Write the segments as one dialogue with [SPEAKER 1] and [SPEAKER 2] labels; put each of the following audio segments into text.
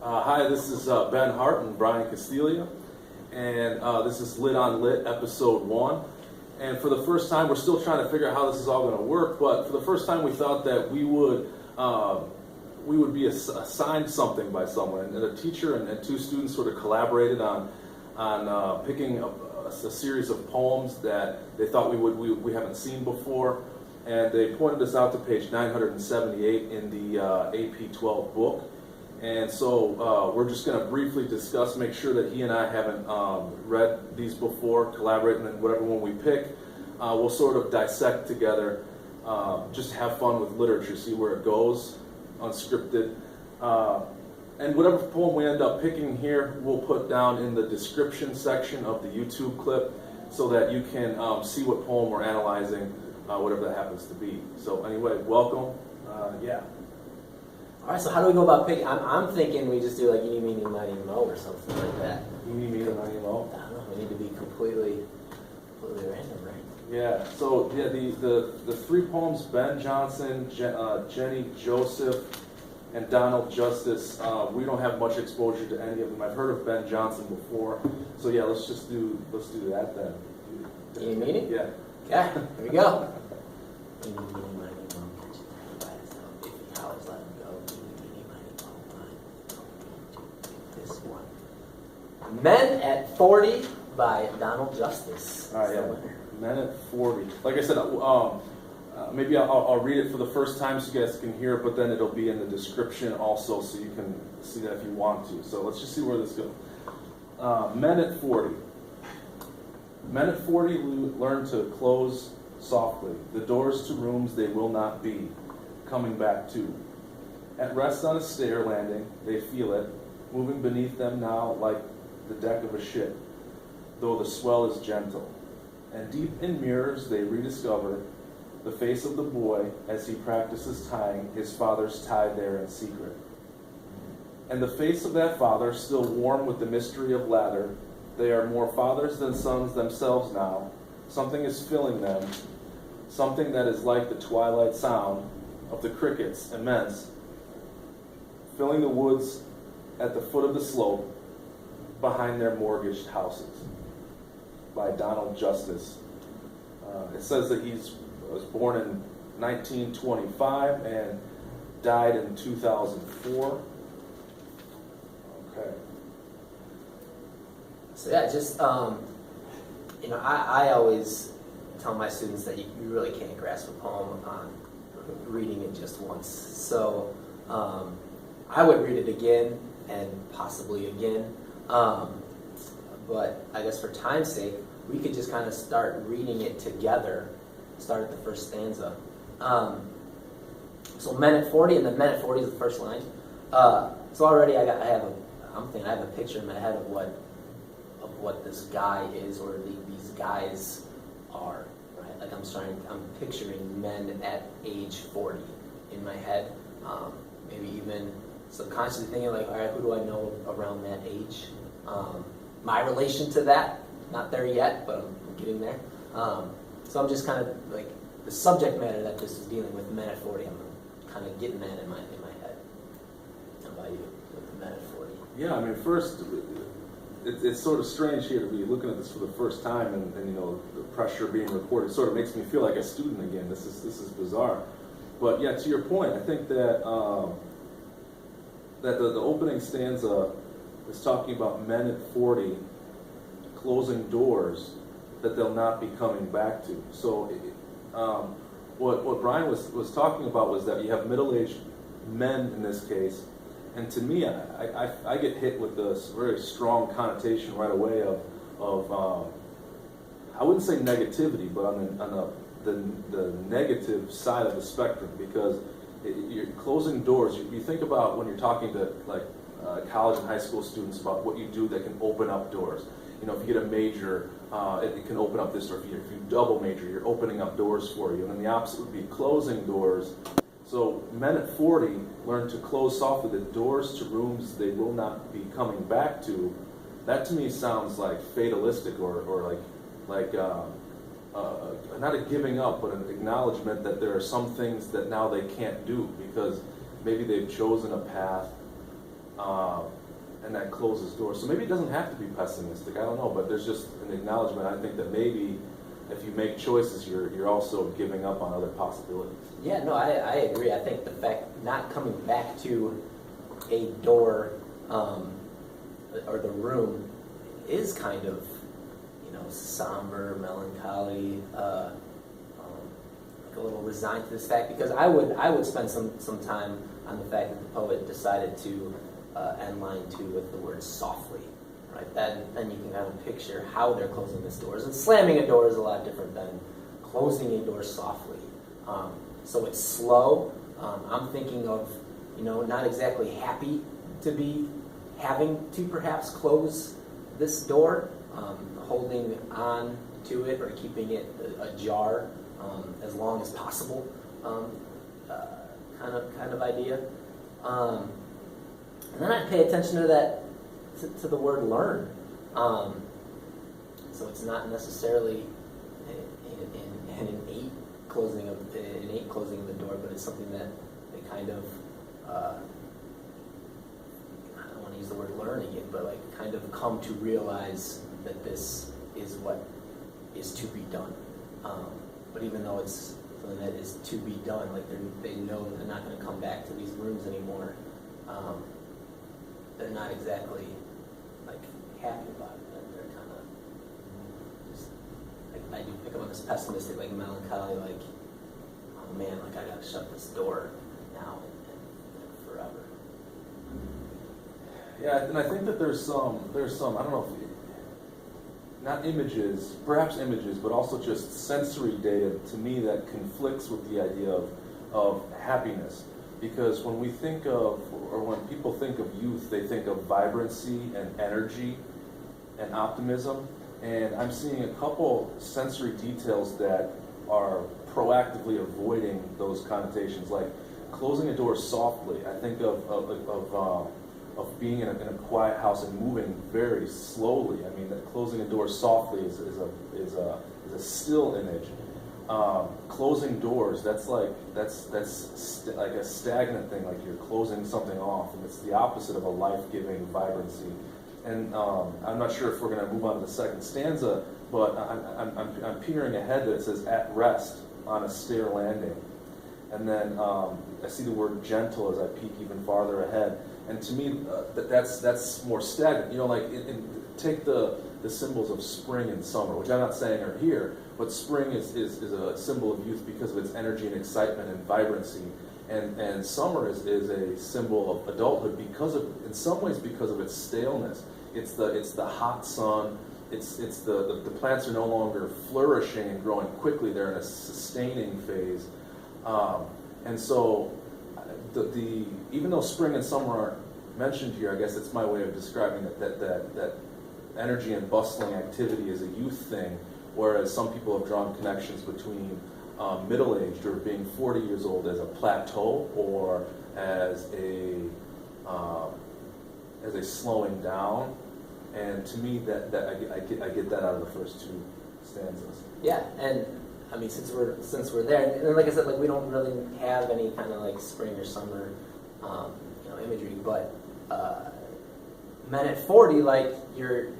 [SPEAKER 1] Hi, this is Ben Hart and Brian Castiglia, and this is Lit on Lit, episode 1. And for the first time, we're still trying to figure out how this is all going to work, but for the first time we thought that we would be assigned something by someone, and a teacher and two students sort of collaborated on picking a series of poems that they thought we haven't seen before, and they pointed us out to page 978 in the AP 12 book. And so we're just going to briefly discuss, make sure that he and I haven't read these before, collaborate, and then whatever one we pick, we'll sort of dissect together, just have fun with literature, see where it goes, unscripted. And whatever poem we end up picking here, we'll put down in the description section of the YouTube clip so that you can see what poem we're analyzing, whatever that happens to be. So anyway, welcome. Yeah.
[SPEAKER 2] All right, so how do we go about picking? I'm thinking we just do like eeny, meeny, miny, moe or something like that.
[SPEAKER 1] Eeny, meeny, miny, moe?
[SPEAKER 2] I don't know. We need to be completely random, right?
[SPEAKER 1] Yeah. So yeah, the three poems: Ben Jonson, Jenny Joseph, and Donald Justice. We don't have much exposure to any of them. I've heard of Ben Jonson before, so yeah, let's do that then.
[SPEAKER 2] Eeny, meeny?
[SPEAKER 1] Yeah.
[SPEAKER 2] Okay. Here we go. Eeny, meeny, miny, moe. Let him go. Eeny, meeny, miny, moe. This one. Men at 40 by Donald Justice.
[SPEAKER 1] All right, yeah. Men at 40. Like I said, maybe I'll read it for the first time so you guys can hear it, but then it'll be in the description also so you can see that if you want to. So let's just see where this goes. Men at 40. Men at 40 learn to close softly. The doors to rooms they will not be coming back to. At rest on a stair landing, they feel it, moving beneath them now like the deck of a ship, though the swell is gentle. And deep in mirrors they rediscover the face of the boy as he practices tying his father's tie there in secret. And the face of that father, still warm with the mystery of lather, they are more fathers than sons themselves now. Something is filling them, something that is like the twilight sound of the crickets, immense, filling the woods at the foot of the slope behind their mortgaged houses. By Donald Justice. It says that he was born in 1925 and died in 2004. Okay.
[SPEAKER 2] So yeah, just I always tell my students that you really can't grasp a poem on reading it just once. So I would read it again and possibly again. But I guess for time's sake, we could just kind of start reading it together. Start at the first stanza. So men at 40, and then men at 40 is the first line. So already I have a picture in my head of what this guy is, or these guys are. Right? Like I'm picturing men at age 40 in my head. Maybe even subconsciously thinking like, all right, who do I know around that age? My relation to that, not there yet, but I'm getting there. So I'm just kind of like the subject matter that this is dealing with, men at 40. I'm kind of getting that in my head. How about you with the men at 40?
[SPEAKER 1] Yeah, I mean, first, it's sort of strange here to be looking at this for the first time, and the pressure being recorded sort of makes me feel like a student again. This is bizarre. But yeah, to your point, I think that that the opening stanza is talking about men at 40 closing doors that they'll not be coming back to. So what Brian was talking about was that you have middle-aged men in this case, and to me, I get hit with this very strong connotation right away of I wouldn't say negativity, but on the negative side of the spectrum, because you're closing doors. You think about when you're talking to like college and high school students about what you do that can open up doors. If you get a major, it can open up this door. If you double major, you're opening up doors for you. And then the opposite would be closing doors. So men at 40 learn to close softly the doors to rooms they will not be coming back to. That to me sounds like fatalistic, or like not a giving up, but an acknowledgement that there are some things that now they can't do because maybe they've chosen a path and that closes doors. So maybe it doesn't have to be pessimistic. I don't know, but there's just an acknowledgement. I think that maybe if you make choices, you're also giving up on other possibilities.
[SPEAKER 2] Yeah, no, I agree. I think the fact not coming back to a door or the room is kind of, somber, melancholy, like a little resigned to this fact, because I would spend some time on the fact that the poet decided to end line 2 with the word softly, right? Then you can kind of picture how they're closing these doors. And slamming a door is a lot different than closing a door softly. So it's slow. I'm thinking of, not exactly happy to be having to perhaps close this door, holding on to it or keeping it ajar as long as possible, kind of idea. And then I pay attention to that, to the word learn. So it's not necessarily an innate closing of the door, but it's something that they kind of, I don't want to use the word learn again, but like kind of come to realize that this is what is to be done. But even though it's something that is to be done, like they know that they're not going to come back to these rooms anymore. They're not exactly like happy about it. They're kind of just, like, I do pick up on this pessimistic, like melancholy, like, oh man, like I got to shut this door now and forever.
[SPEAKER 1] Yeah, and I think that there's some I don't know if not images, perhaps images, but also just sensory data to me that conflicts with the idea of happiness. Because when we think of, or when people think of youth, they think of vibrancy and energy and optimism. And I'm seeing a couple sensory details that are proactively avoiding those connotations, like closing a door softly. I think of being in a quiet house and moving very slowly. I mean, that closing a door softly is a still image. Closing doors, that's like a stagnant thing, like you're closing something off, and it's the opposite of a life-giving vibrancy. And I'm not sure if we're going to move on to the second stanza, but I'm peering ahead that it says "at rest on a stair landing," and then I see the word "gentle" as I peek even farther ahead. And to me, that's more stagnant. Like take the symbols of spring and summer, which I'm not saying are here, but spring is a symbol of youth because of its energy and excitement and vibrancy, and summer is a symbol of adulthood in some ways because of its staleness. It's the hot sun. It's the plants are no longer flourishing and growing quickly. They're in a sustaining phase, and so the even though spring and summer aren't mentioned here, I guess it's my way of describing that energy and bustling activity is a youth thing, whereas some people have drawn connections between middle-aged or being 40 years old as a plateau or as a slowing down. And to me, that I get that out of the first two stanzas.
[SPEAKER 2] Yeah, and I mean, since we're there, and like I said, like we don't really have any kind of like spring or summer, imagery. But men at 40, like you're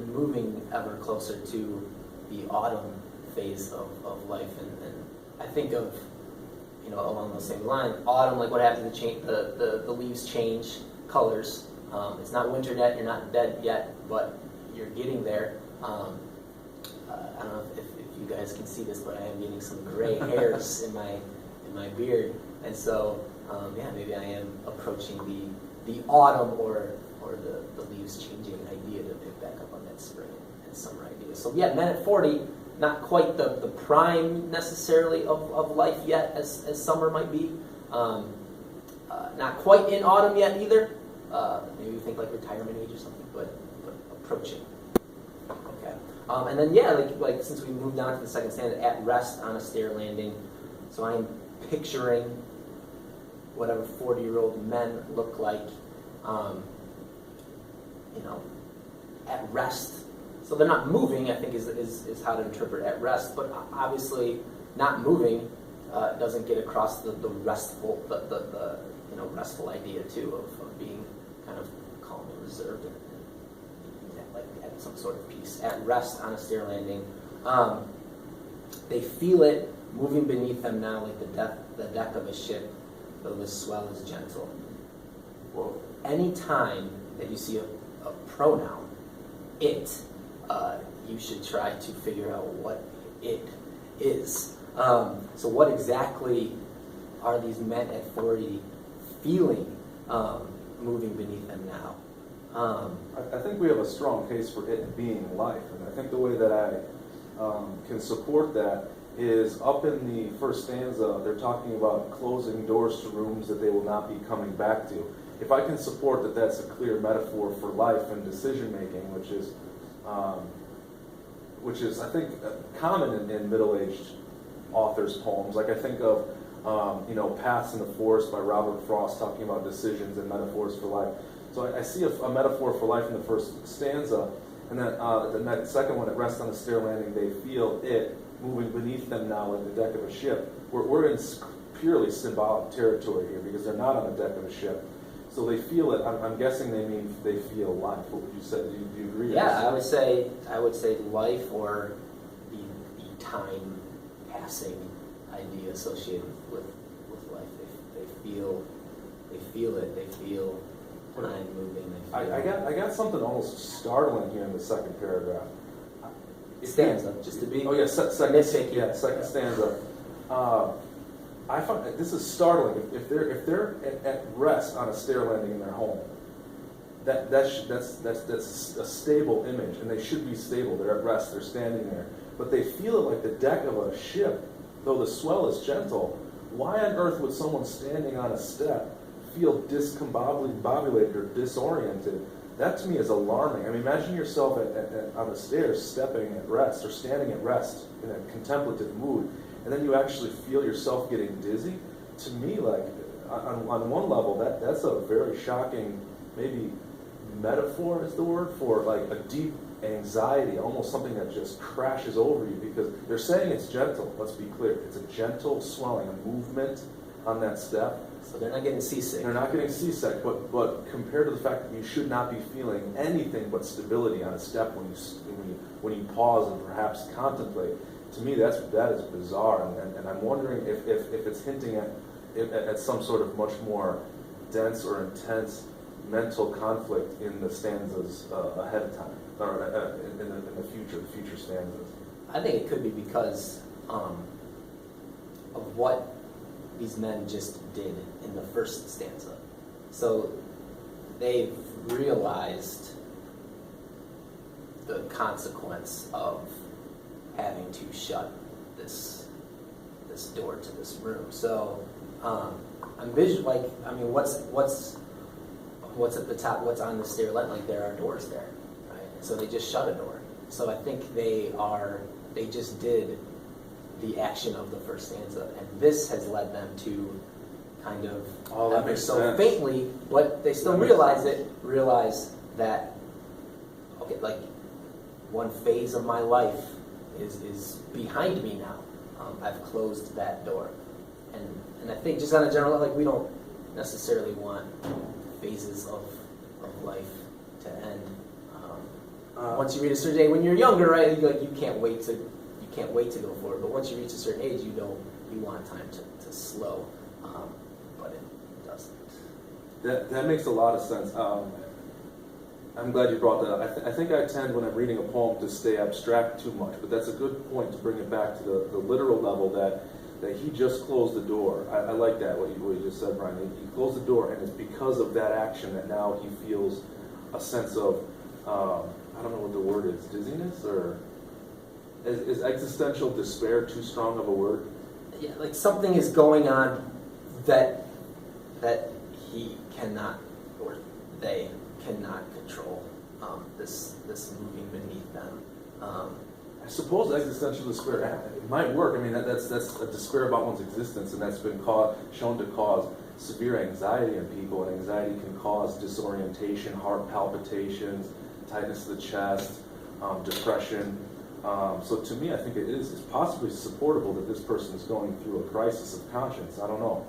[SPEAKER 2] moving ever closer to the autumn phase of life, and I think of along those same lines, autumn, like what happens to change the leaves change colors. It's not winter yet, you're not dead yet, but you're getting there. I don't know if you guys can see this, but I am getting some gray hairs in my beard, and so maybe I am approaching the autumn or the leaves changing idea to pick back up on that spring and summer idea. So yeah, men at 40, not quite the prime necessarily of life yet as summer might be. Not quite in autumn yet either. Maybe you think like retirement age or something, but approaching. Okay. And then like since we moved on to the second stanza, at rest on a stair landing. So I am picturing whatever 40-year-old men look like, at rest. So they're not moving, I think is how to interpret at rest, but obviously not moving doesn't get across the restful, the restful idea too of being kind of at rest on a stair landing. They feel it moving beneath them now like the deck of a ship, though the swell is gentle.
[SPEAKER 1] Whoa.
[SPEAKER 2] Any time that you see a pronoun, it, you should try to figure out what it is. So what exactly are these men at 40 feeling moving beneath them now?
[SPEAKER 1] I think we have a strong case for it being life, and I think the way that I can support that is up in the first stanza, they're talking about closing doors to rooms that they will not be coming back to. If I can support that that's a clear metaphor for life and decision making, which is I think common in middle-aged authors' poems. Like I think of Paths in the Forest by Robert Frost talking about decisions and metaphors for life. So I see a metaphor for life in the first stanza, and then the second one, it rests on a stair landing, they feel it moving beneath them now like the deck of a ship. We're in purely symbolic territory here because they're not on the deck of a ship. So they feel it. I'm guessing they mean they feel life. What would you say? Do you agree?
[SPEAKER 2] Yeah, I would say life, or the time passing idea associated with life. They feel it. They feel time moving.
[SPEAKER 1] I got something almost startling here in the second paragraph.
[SPEAKER 2] Stanza, just to be.
[SPEAKER 1] Oh yeah, second stanza. I find this is startling. If they're at rest on a stair landing in their home, that's a stable image, and they should be stable. They're at rest. They're standing there, but they feel it like the deck of a ship, though the swell is gentle. Why on earth would someone standing on a step feel discombobulated or disoriented? That to me is alarming. I mean, imagine yourself on the stairs stepping at rest or standing at rest in a contemplative mood, and then you actually feel yourself getting dizzy. To me, like, on one level, that's a very shocking, maybe metaphor is the word, for like a deep anxiety, almost something that just crashes over you, because they're saying it's gentle. Let's be clear. It's a gentle swelling, a movement on that step.
[SPEAKER 2] So they're not getting seasick.
[SPEAKER 1] They're not getting seasick, but compared to the fact that you should not be feeling anything but stability on a step when you pause and perhaps contemplate. To me, that is bizarre, and I'm wondering if it's hinting at some sort of much more dense or intense mental conflict in the stanzas ahead of time, or in the future stanzas.
[SPEAKER 2] I think it could be because of what these men just did in the first stanza. So they've realized the consequence of having to shut this door to this room. So I'm what's at the top? What's on the stair? Like, there are doors there, right? So they just shut a door. So I think they just did the action of the first stanza, and this has led them to kind of ever so sense. Faintly, but they still realize that okay, like, one phase of my life is behind me now. I've closed that door, and I think just on a general, like, we don't necessarily want phases of life to end. Once you reach a certain age, when you're younger, right? Like, you can't wait to go forward. But once you reach a certain age, you want time to slow, but it doesn't.
[SPEAKER 1] That makes a lot of sense. I'm glad you brought that up. I think I tend, when I'm reading a poem, to stay abstract too much, but that's a good point to bring it back to the literal level, that he just closed the door. I like that, what you just said, Brian. He closed the door, and it's because of that action that now he feels a sense of, I don't know what the word is, dizziness, or is existential despair too strong of a word?
[SPEAKER 2] Yeah, like something is going on that he cannot, or they cannot control, this moving beneath them.
[SPEAKER 1] I suppose existential despair, it might work. I mean, that's a despair about one's existence, and that's been shown to cause severe anxiety in people, and anxiety can cause disorientation, heart palpitations, tightness of the chest, depression. So to me, I think it's possibly supportable that this person is going through a crisis of conscience. I don't know.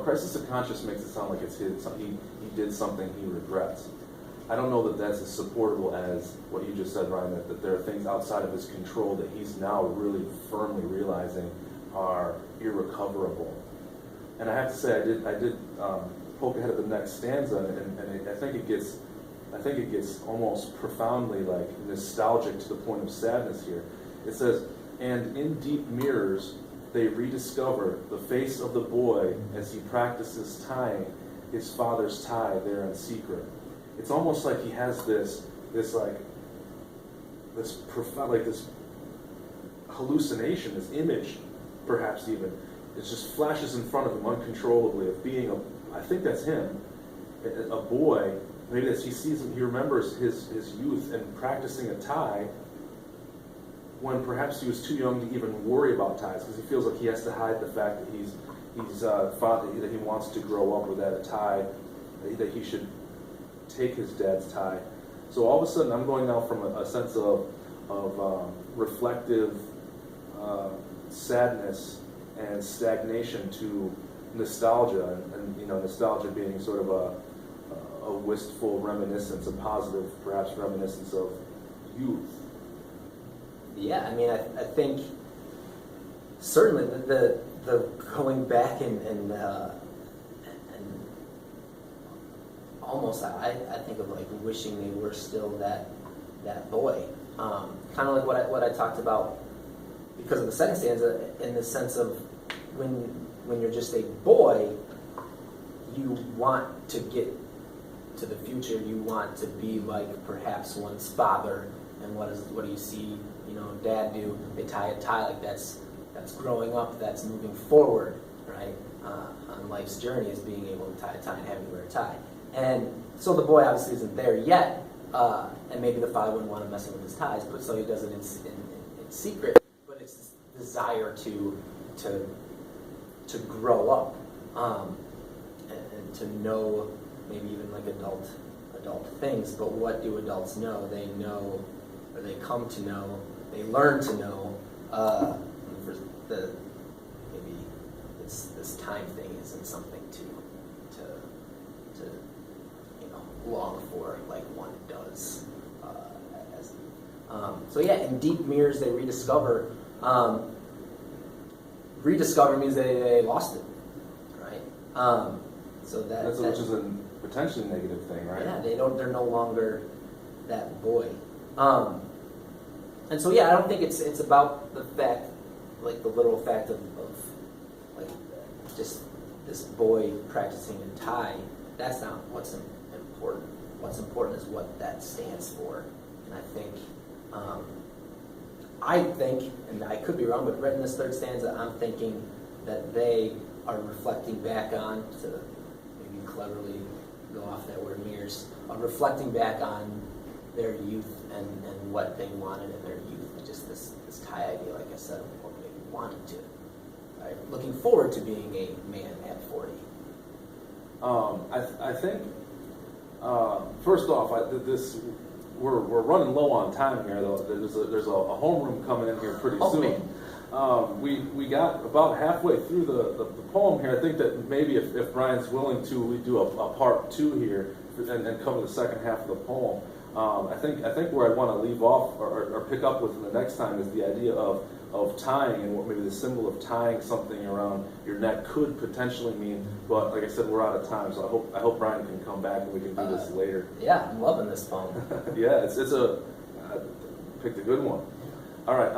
[SPEAKER 1] Crisis of conscience makes it sound like it's his. He did something he regrets. I don't know that that's as supportable as what you just said, Ryan, that there are things outside of his control that he's now really firmly realizing are irrecoverable. And I have to say, I did poke ahead at the next stanza, and I think it gets almost profoundly like nostalgic to the point of sadness here. It says, "And in deep mirrors they rediscover the face of the boy as he practices tying his father's tie there in secret." It's almost like he has this profound, like this hallucination, this image, perhaps even. It just flashes in front of him uncontrollably of being I think that's him, a boy. Maybe as he sees him, he remembers his youth and practicing a tie when perhaps he was too young to even worry about ties, because he feels like he has to hide the fact that he's that he wants to grow up without a tie, that he should take his dad's tie. So all of a sudden, I'm going now from a sense of reflective sadness and stagnation to nostalgia, and nostalgia being sort of a wistful reminiscence, a positive, perhaps, reminiscence of youth.
[SPEAKER 2] Yeah, I mean, I think certainly the going back and almost I think of like wishing they were still that boy, kind of like what I talked about because of the second stanza, in the sense of when you're just a boy, you want to get to the future. You want to be like perhaps one's father. And what do you see? Dad do? They tie a tie. Like that's growing up. That's moving forward, right? On life's journey is being able to tie a tie and having to wear a tie. And so the boy obviously isn't there yet. And maybe the father wouldn't want him messing with his ties, but so he does it in secret. But it's this desire to grow up and to know maybe even like adult things. But what do adults know? They know, or they come to know, they learn to know. For maybe this time thing isn't something to long for like one does. So yeah, in deep mirrors they rediscover. Rediscover means they lost it, right? So
[SPEAKER 1] which is a potentially negative thing, right?
[SPEAKER 2] Yeah, they're no longer that boy. And so yeah, I don't think it's about the fact, like the literal fact of like just this boy practicing a tie. That's not what's important. What's important is what that stands for. And I think, and I could be wrong, but right in this third stanza, I'm thinking that they are reflecting back on, to maybe cleverly go off that word mirrors, reflecting back on their youth and what they wanted in their youth. Just this tie idea, like I said, of what they wanted to. Right? Looking forward to being a man at 40.
[SPEAKER 1] I think first off, we're running low on time here. Though there's a homeroom coming in here pretty soon. We got about halfway through the poem here. I think that maybe if Brian's willing to, we do a part 2 here and cover the second half of the poem. I think where I want to leave off or pick up with the next time is the idea of tying, and what maybe the symbol of tying something around your neck could potentially mean. But like I said, we're out of time, so I hope Brian can come back and we can do this later.
[SPEAKER 2] Yeah, I'm loving this poem.
[SPEAKER 1] Yeah, I picked a good one. All right,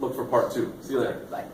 [SPEAKER 1] look for part 2. See you later.
[SPEAKER 2] Bye.